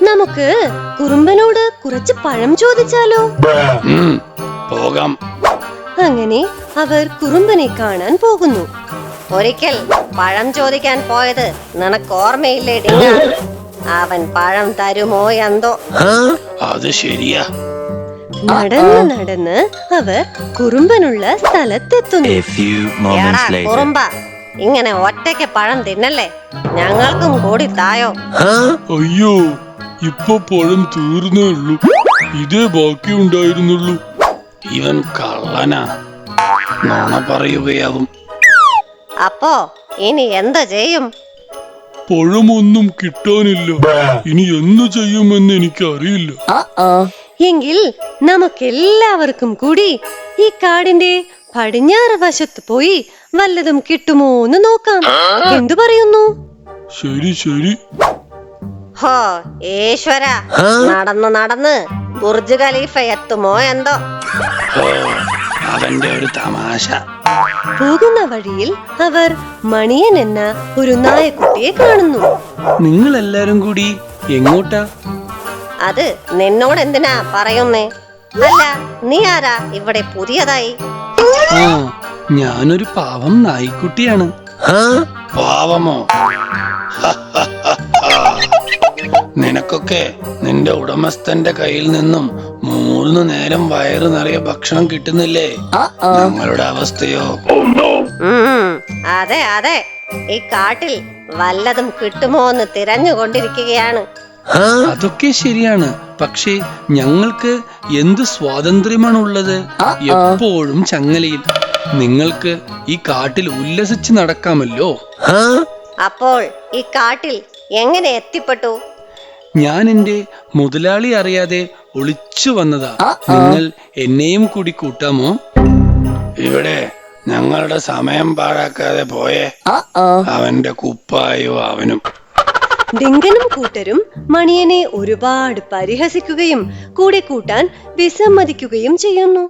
നമുക്ക് കുറുമ്പനോട് കുറച്ച് പഴം ചോദിച്ചാലോ? പോകാം. അങ്ങനെ അവർ കുറുമ്പനെ കാണാൻ പോകുന്നു. ഒരിക്കൽ പഴം ചോദിക്കാൻ പോയത് നിനക്ക് ഓർമ്മയില്ലേ ഡിങ്ങ? അവൻ പഴം തരുമോ എന്തോ. അത് ശരിയാ. നടന്ന് നടന്ന് അവർ കുറുമ്പനുള്ള സ്ഥലത്തെത്തുന്നു. കുറുമ്പ, ഇങ്ങനെ ഒറ്റയ്ക്ക് പഴം തിന്നല്ലേ, ഞങ്ങൾക്കും കൂടി തായോ. അയ്യോ, ഇപ്പൊ പഴം തീർന്നേ ഉള്ളൂ. ഇതേ ബാക്കി ഉണ്ടായിരുന്നുള്ളൂ. ഇവൻ കള്ളനാ, നുണ പറയുകയാവും. അപ്പോ ഇനി എന്ത് ചെയ്യും? പഴമൊന്നും കിട്ടാനില്ല. ഇനി എന്തു ചെയ്യുമെന്ന് എനിക്കറിയില്ല. എങ്കിൽ നമുക്കെല്ലാവർക്കും കൂടി ഈ കാടിന്റെ പടിഞ്ഞാറ് വശത്ത് പോയി വല്ലതും കിട്ടുമോ എന്ന് നോക്കാം. എന്തു പറയുന്നു? ശരി ശരി. ഹോ ഈശ്വര, നടന്ന് നടന്ന് ബുർജ് ഖലീഫ എത്തുമോ എന്തോ. അവന്റെ ഒരു തമാശ. പോകുന്ന വഴിയിൽ അവർ മണിയൻ എന്ന ഒരു നായക്കുട്ടിയെ കാണുന്നു. നിങ്ങൾ എല്ലാരും കൂടി എങ്ങോട്ടാ? അത് നിന്നോട് എന്തിനാ പറയുന്നേ? അല്ല, നീ ആരാ ഇവിടെ പുതിയതായി? ഞാനൊരു പാവം നായ്ക്കുട്ടിയാണ്. പാവമോ? നിനക്കൊക്കെ നിന്റെ ഉടമസ്ഥന്റെ കയ്യിൽ നിന്നും 3 നേരം വയറ് നിറയെ ഭക്ഷണം കിട്ടുന്നില്ലേ? ഞങ്ങളുടെ അവസ്ഥയോ? അതെ അതെ, ഈ കാട്ടിൽ വല്ലതും കിട്ടുമോ എന്ന് തിരഞ്ഞുകൊണ്ടിരിക്കുകയാണ്. അതൊക്കെ ശരിയാണ്. പക്ഷേ ഞങ്ങൾക്ക് എന്ത് സ്വാതന്ത്ര്യമാണുള്ളത്? എപ്പോഴും ചങ്ങലയിൽ. നിങ്ങൾക്ക് ഈ കാട്ടിൽ ഉല്ലസിച്ച് നടക്കാമല്ലോ. അപ്പോൾ ഈ കാട്ടിൽ എങ്ങനെ എത്തിപ്പെട്ടു? ഞാൻ എന്റെ മുതലാളി അറിയാതെ ഒളിച്ചു വന്നതാ. നിങ്ങൾ എന്നെയും കൂടി കൂട്ടാമോ? ഇവിടെ ഞങ്ങളുടെ സമയം പാഴാക്കാതെ പോയേ. അവന്റെ കുപ്പായോ അവനും. ഡിങ്കനും കൂട്ടരും മണിയനെ ഒരുപാട് പരിഹസിക്കുകയും കൂടെ കൂട്ടാൻ വിസമ്മതിക്കുകയും ചെയ്യുന്നു.